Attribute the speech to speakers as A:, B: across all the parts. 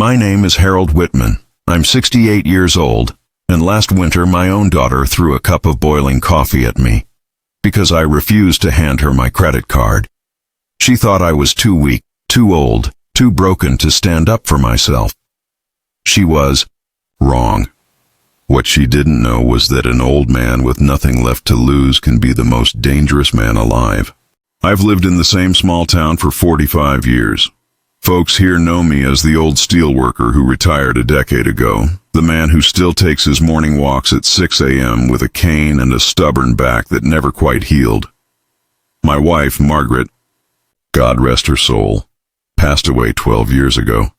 A: My name is Harold Whitman. I'm 68 years old, and last winter my own daughter threw a cup of boiling coffee at me because I refused to hand her my credit card. She thought I was too weak, too old, too broken to stand up for myself. She was wrong. What she didn't know was that an old man with nothing left to lose can be the most dangerous man alive. I've lived in the same small town for 45 years. Folks here know me as the old steelworker who retired a decade ago, the man who still takes his morning walks at 6 a.m. with a cane and a stubborn back that never quite healed. My wife, Margaret, God rest her soul, passed away 12 years ago.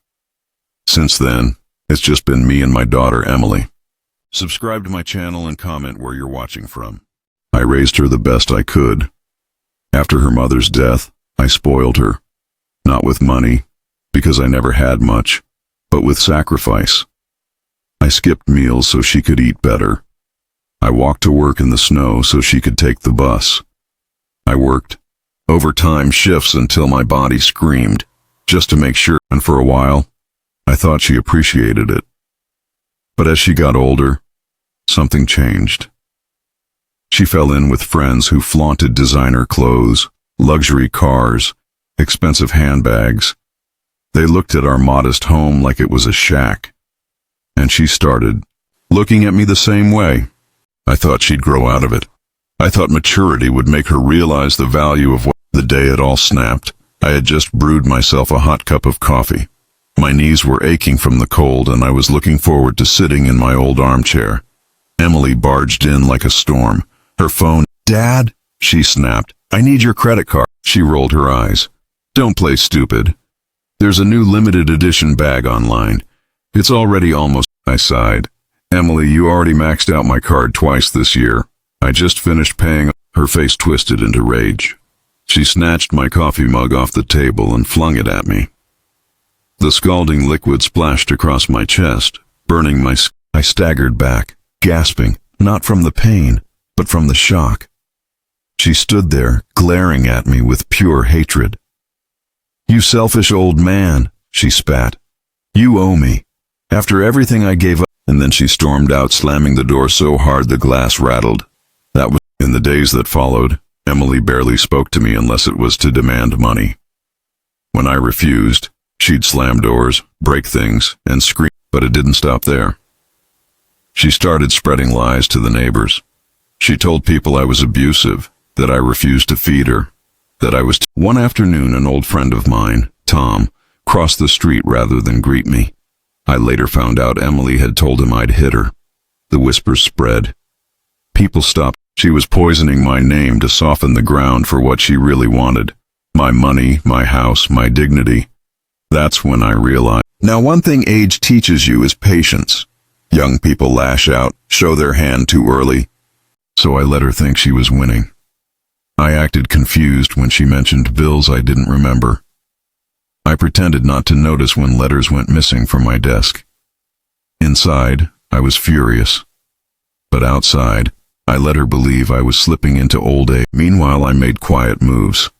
A: Since then, it's just been me and my daughter, Emily. Subscribe to my channel and comment where you're watching from. I raised her the best I could. After her mother's death, I spoiled her. Not with money, because I never had much, but with sacrifice. I skipped meals so she could eat better. I walked to work in the snow so she could take the bus. I worked overtime shifts until my body screamed, just to make sure, and for a while, I thought she appreciated it. But as she got older, something changed. She fell in with friends who flaunted designer clothes, luxury cars, expensive handbags. They looked at our modest home like it was a shack. And she started looking at me the same way. I thought she'd grow out of it. I thought maturity would make her realize the value of what. The day it all snapped, I had just brewed myself a hot cup of coffee. My knees were aching from the cold, and I was looking forward to sitting in my old armchair. Emily barged in like a storm. Her phone. Dad, she snapped. I need your credit card. She rolled her eyes. Don't play stupid. There's a new limited edition bag online. It's already almost. I sighed. Emily, you already maxed out my card twice this year. I just finished paying. Her face twisted into rage. She snatched my coffee mug off the table and flung it at me. The scalding liquid splashed across my chest, burning my skin. I staggered back, gasping, not from the pain, but from the shock. She stood there, glaring at me with pure hatred. You selfish old man, she spat. You owe me. After everything I gave up. And then she stormed out, slamming the door so hard the glass rattled. That was. In the days that followed, Emily barely spoke to me unless it was to demand money. When I refused, she'd slam doors, break things, and scream, but it didn't stop there. She started spreading lies to the neighbors. She told people I was abusive, that I refused to feed her, that I was. One afternoon, an old friend of mine, Tom, crossed the street rather than greet me. I later found out Emily had told him I'd hit her. The whispers spread. People stopped. She was poisoning my name to soften the ground for what she really wanted. My money, my house, my dignity. That's when I realized. Now, one thing age teaches you is patience. Young people lash out, show their hand too early. So I let her think she was winning. I acted confused when she mentioned bills I didn't remember. I pretended not to notice when letters went missing from my desk. Inside, I was furious. But outside, I let her believe I was slipping into old age. Meanwhile, I made quiet moves.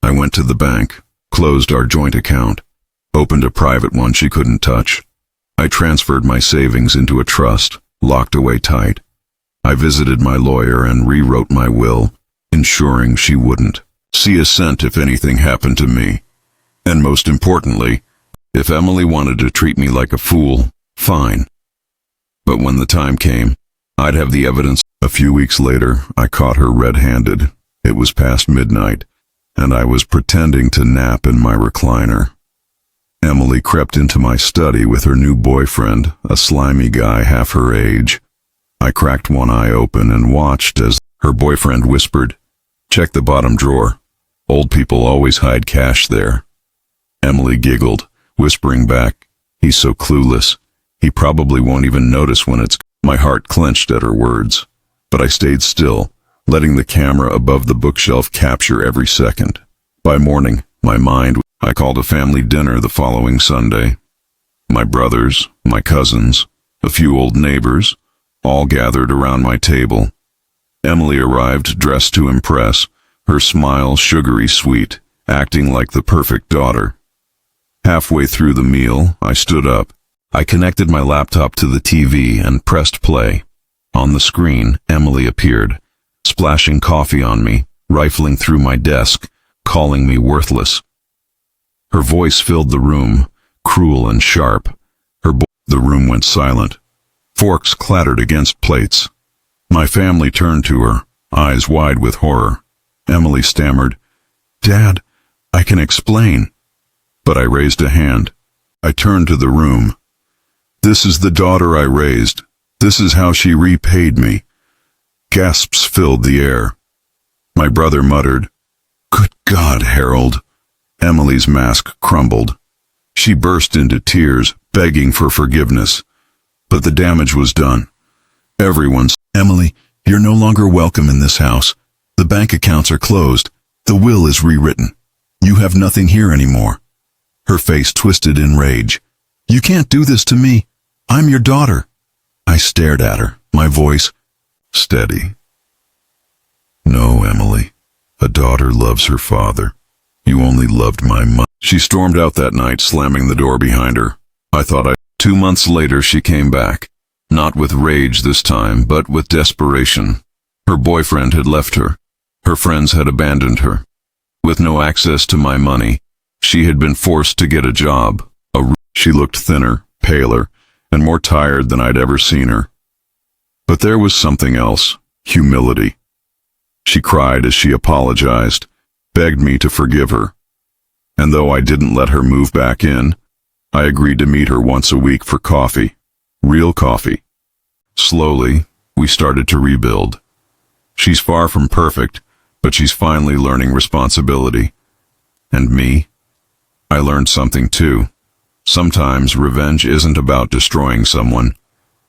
A: I went to the bank, closed our joint account, opened a private one she couldn't touch. I transferred my savings into a trust, locked away tight. I visited my lawyer and rewrote my will, ensuring she wouldn't see a cent if anything happened to me. And most importantly, if Emily wanted to treat me like a fool, fine. But when the time came, I'd have the evidence. A few weeks later, I caught her red-handed. It was past midnight, and I was pretending to nap in my recliner. Emily crept into my study with her new boyfriend, a slimy guy half her age. I cracked one eye open and watched as her boyfriend whispered, "Check the bottom drawer. Old people always hide cash there." Emily giggled, whispering back, "He's so clueless. He probably won't even notice when it's." My heart clenched at her words, but I stayed still, letting the camera above the bookshelf capture every second. By morning, my mind. I called a family dinner the following Sunday. My brothers, my cousins, a few old neighbors, all gathered around my table. Emily arrived dressed to impress, her smile sugary sweet, acting like the perfect daughter. Halfway through the meal, I stood up, I connected my laptop to the TV and pressed play. On the screen, Emily appeared, splashing coffee on me, rifling through my desk, calling me worthless. Her voice filled the room, cruel and sharp. The room went silent. Forks clattered against plates. My family turned to her, eyes wide with horror. Emily stammered, "Dad, I can explain." But I raised a hand. I turned to the room. "This is the daughter I raised. This is how she repaid me." Gasps filled the air. My brother muttered, "Good God, Harold." Emily's mask crumbled. She burst into tears, begging for forgiveness. But the damage was done. Everyone's, "Emily, you're no longer welcome in this house. The bank accounts are closed. The will is rewritten. You have nothing here anymore." Her face twisted in rage. "You can't do this to me. I'm your daughter." I stared at her, my voice steady. "No, Emily. A daughter loves her father. You only loved my mother." She stormed out that night, slamming the door behind her. I thought 2 months later she came back. Not with rage this time, but with desperation. Her boyfriend had left her. Her friends had abandoned her. With no access to my money, she had been forced to get a job. She looked thinner, paler, and more tired than I'd ever seen her. But there was something else, humility. She cried as she apologized, begged me to forgive her. And though I didn't let her move back in, I agreed to meet her once a week for coffee. Real coffee. Slowly, we started to rebuild. She's far from perfect, but she's finally learning responsibility. And me? I learned something too. Sometimes revenge isn't about destroying someone.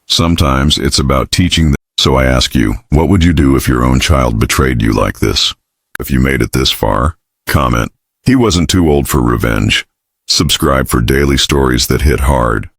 A: Sometimes it's about teaching them. So I ask you, what would you do if your own child betrayed you like this? If you made it this far, comment, "He wasn't too old for revenge." Subscribe for daily stories that hit hard.